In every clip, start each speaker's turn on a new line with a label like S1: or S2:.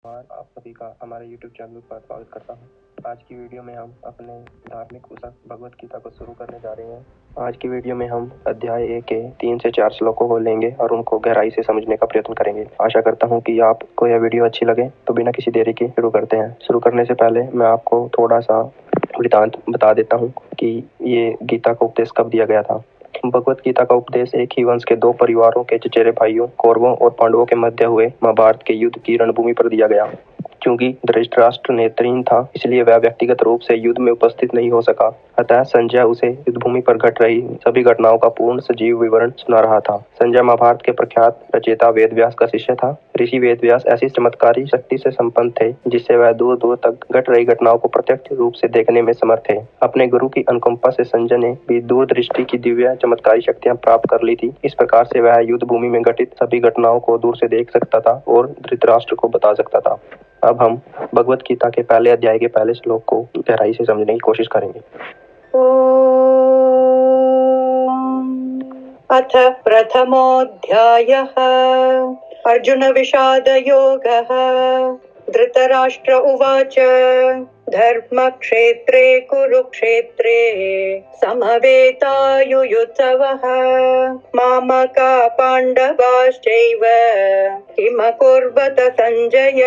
S1: आप सभी का हमारे YouTube चैनल पर स्वागत करता हूँ। आज की वीडियो में हम अपने धार्मिक पुस्तक भगवत गीता को शुरू करने जा रहे हैं। आज की वीडियो में हम अध्याय 1 के 3 से 4 श्लोकों को लेंगे और उनको गहराई से समझने का प्रयत्न करेंगे। आशा करता हूँ कि आपको यह वीडियो अच्छी लगे। तो बिना किसी देरी के शुरू करते हैं। शुरू करने से पहले मैं आपको थोड़ा सा वृतांत बता देता हूँ कि ये गीता का उपदेश कब दिया गया था। भगवत गीता का उपदेश एक ही वंश के दो परिवारों के चचेरे भाइयों कौरवों और पांडवों के मध्य हुए महाभारत के युद्ध की रणभूमि पर दिया गया। क्योंकि धृतराष्ट्र नेत्रहीन था, इसलिए वह व्यक्तिगत रूप से युद्ध में उपस्थित नहीं हो सका। अतः संजय उसे युद्धभूमि पर घट रही सभी घटनाओं का पूर्ण सजीव विवरण सुना रहा था। संजय महाभारत के प्रख्यात रचयिता वेदव्यास का शिष्य था। ऋषि वेदव्यास ऐसी चमत्कारी शक्ति से संपन्न थे जिससे वह दूर दूर तक घट रही घटनाओं को प्रत्यक्ष रूप से देखने में समर्थ थे। अपने गुरु की अनुकंपा से संजय ने भी दूरदृष्टि की दिव्य चमत्कारी शक्तियां प्राप्त कर ली थी। इस प्रकार से वह युद्ध भूमि में घटित सभी घटनाओं को दूर से देख सकता था और धृतराष्ट्र को बता सकता था। अब हम भगवत गीता के पहले अध्याय के पहले श्लोक को गहराई से समझने की कोशिश करेंगे।
S2: अथ प्रथमोऽध्यायः अर्जुन विषाद योगः। धृतराष्ट्र उवाच धर्मक्षेत्रे कुरुक्षेत्रे समवेतायुयुत्सवः मामका पाण्डवाश्चैव किमकुर्वत संजय।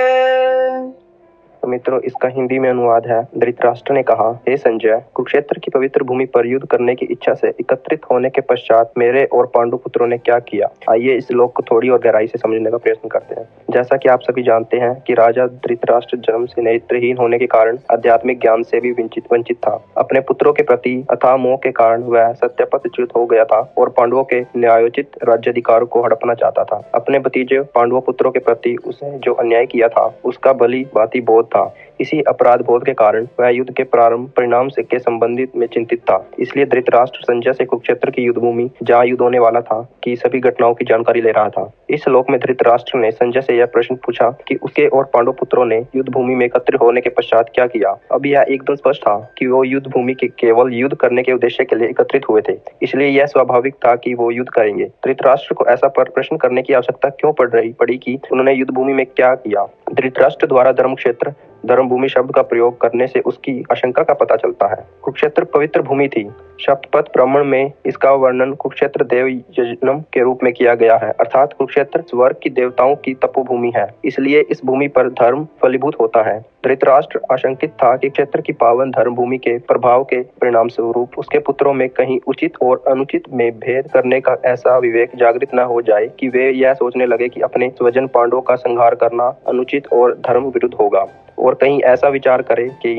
S1: तो मित्रों, इसका हिंदी में अनुवाद है। धृतराष्ट्र ने कहा, हे संजय, कुरुक्षेत्र की पवित्र भूमि पर युद्ध करने की इच्छा से एकत्रित होने के पश्चात मेरे और पांडु पुत्रों ने क्या किया। आइए इस श्लोक को थोड़ी और गहराई से समझने का प्रयत्न करते हैं। जैसा कि आप सभी जानते हैं कि राजा धृतराष्ट्र जन्म से नेत्रहीन होने के कारण आध्यात्मिक ज्ञान से भी वंचित था। अपने पुत्रों के प्रति अथाह मोह के कारण वह सत्यपथच्युत हो गया था और पांडवों के न्यायोचित राज्याधिकार को हड़पना चाहता था। अपने भतीजे पांडव पुत्रों के प्रति उसने जो अन्याय किया था उसका भली भांति बोध था। इसी अपराध बोध के कारण वह युद्ध के प्रारंभ परिणाम से के संबंधित में चिंतित था। इसलिए धृतराष्ट्र संजय से कुरुक्षेत्र की युद्ध भूमि जहाँ युद्ध होने वाला था की सभी घटनाओं की जानकारी ले रहा था। इस श्लोक में धृतराष्ट्र ने संजय से यह प्रश्न पूछा कि उसके और पांडव पुत्रों ने युद्ध भूमि में एकत्र होने के पश्चात क्या किया। अब यह एकदम स्पष्ट था कि वो युद्ध भूमि के केवल युद्ध करने के उद्देश्य के लिए एकत्रित हुए थे, इसलिए यह स्वाभाविक था कि वो युद्ध करेंगे। धृतराष्ट्र को ऐसा प्रश्न करने की आवश्यकता क्यों पड़ी कि उन्होंने युद्ध भूमि में क्या किया। धृतराष्ट्र द्वारा धर्मक्षेत्र धर्मभूमि शब्द का प्रयोग करने से उसकी आशंका का पता चलता है। कुरुक्षेत्र पवित्र भूमि थी। सप्तपद ब्राह्मण में इसका वर्णन कुरुक्षेत्र देव यज्ञम के रूप में किया गया है, अर्थात कुरुक्षेत्र स्वर्ग की देवताओं की तपोभूमि है, इसलिए इस भूमि पर धर्म फलीभूत होता है। धृतराष्ट्र आशंकित था कि क्षेत्र की पावन धर्म भूमि के प्रभाव के परिणाम स्वरूप उसके पुत्रों में कहीं उचित और अनुचित में भेद करने का ऐसा विवेक जागृत न हो जाए कि वे यह सोचने लगे कि अपने स्वजन पांडवों का संहार करना अनुचित और धर्म विरुद्ध होगा, और कहीं ऐसा विचार करे कि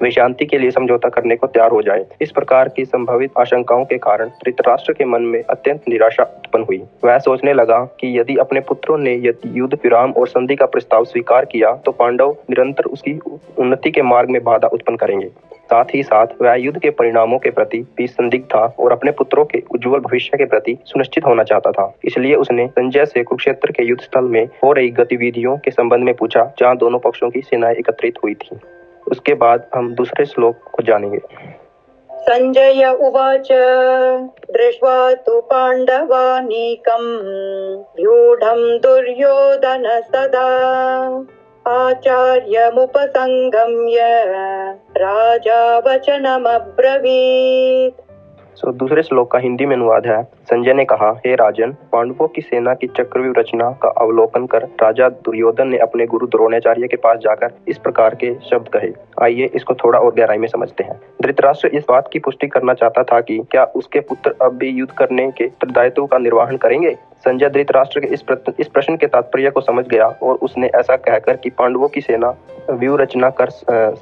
S1: वे शांति के लिए समझौता करने को तैयार हो जाए। इस प्रकार की संभावित आशंकाओं के कारण धृतराष्ट्र के मन में अत्यंत निराशा उत्पन्न हुई। वह सोचने लगा कि यदि अपने पुत्रों ने युद्ध विराम और संधि का प्रस्ताव स्वीकार किया तो पांडव निरंतर उसकी उन्नति के मार्ग में बाधा उत्पन्न करेंगे। साथ ही साथ वह युद्ध के परिणामों के प्रति भी संदिग्ध था और अपने पुत्रों के उज्जवल भविष्य के प्रति सुनिश्चित होना चाहता था। इसलिए उसने संजय से कुरुक्षेत्र के युद्ध स्थल में हो रही गतिविधियों के संबंध में पूछा, जहां दोनों पक्षों की सेनाएं एकत्रित हुई थी। उसके बाद हम दूसरे श्लोक को जानेंगे।
S2: संजय उवाच दृष्ट्वा तु पाण्डवानीकं व्यूढं दुर्योधन सदा आचार्यमुपसंगम्य राजा वचनमब्रवीत्।
S1: दूसरे श्लोक का हिंदी में अनुवाद है। संजय ने कहा, हे राजन, पांडवों की सेना की चक्रव्यूह रचना का अवलोकन कर राजा दुर्योधन ने अपने गुरु द्रोणाचार्य के पास जाकर इस प्रकार के शब्द कहे। आइए इसको थोड़ा और गहराई में समझते हैं। धृतराष्ट्र इस बात की पुष्टि करना चाहता था कि क्या उसके पुत्र अब भी युद्ध करने के उत्तरदायित्व का निर्वहन करेंगे। संजय धृतराष्ट्र के इस प्रश्न के तात्पर्य को समझ गया और उसने ऐसा कहकर कि पांडवों की सेना व्यूह रचना कर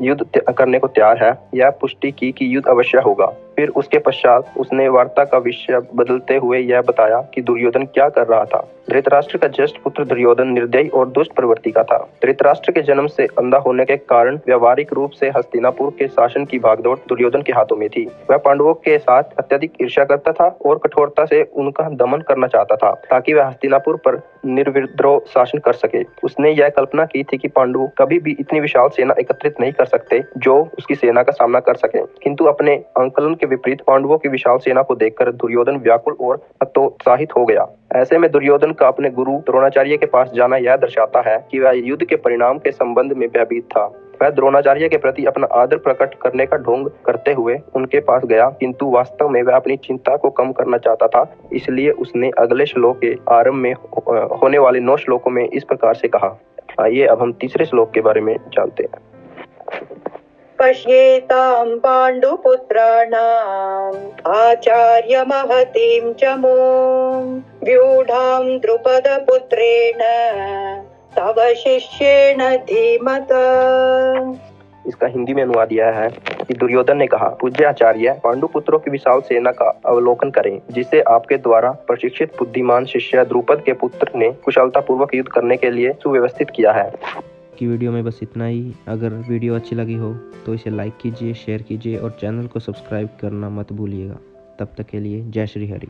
S1: युद्ध करने को तैयार है, यह पुष्टि की कि युद्ध अवश्य होगा। फिर उसके पश्चात उसने वार्ता का विषय बदलते हुए यह बताया कि दुर्योधन क्या कर रहा था। धृतराष्ट्र का ज्येष्ठ पुत्र दुर्योधन निर्दयी और दुष्ट प्रवृत्ति का था। धृतराष्ट्र के जन्म से अंधा होने के कारण व्यावहारिक रूप से हस्तिनापुर के शासन की भागदौड़ दुर्योधन के हाथों में थी। वह पांडवों के साथ अत्यधिक ईर्ष्या करता था और कठोरता से उनका दमन करना चाहता था ताकि वह हस्तिनापुर पर निर्विद्रोह शासन कर सके। उसने यह कल्पना की थी कि पांडु कभी भी इतनी विशाल सेना एकत्रित नहीं कर सकते जो उसकी सेना का सामना कर सके, किंतु अपने आंकलन के विपरीत पांडवों की विशाल सेना को देखकर दुर्योधन व्याकुल और हतोत्साहित हो गया। ऐसे में दुर्योधन का अपने गुरु द्रोणाचार्य के पास जाना यह दर्शाता है कि वह युद्ध के परिणाम के संबंध में भयभीत था। वह द्रोणाचार्य के प्रति अपना आदर प्रकट करने का ढोंग करते हुए उनके पास गया, किंतु वास्तव में वह अपनी चिंता को कम करना चाहता था। इसलिए उसने अगले श्लोक के आरंभ में होने वाले 9 श्लोकों में इस प्रकार से कहा। आइए अब हम तीसरे श्लोक के बारे में जानते हैं।
S2: पश्येतां पाण्डुपुत्राणाम् आचार्य महतीं च मूं व्यूढां द्रुपदपुत्रेण तव शिष्येण धीमता।
S1: इसका हिंदी में अनुवाद यह है कि दुर्योधन ने कहा, पूज्य आचार्य, पांडु पुत्रों की विशाल सेना का अवलोकन करें, जिसे आपके द्वारा प्रशिक्षित बुद्धिमान शिष्य द्रुपद के पुत्र ने कुशलता पूर्वक युद्ध करने के लिए सुव्यवस्थित किया है।
S3: की वीडियो में बस इतना ही। अगर वीडियो अच्छी लगी हो तो इसे लाइक कीजिए, शेयर कीजिए और चैनल को सब्सक्राइब करना मत भूलिएगा। तब तक के लिए जय श्री हरि।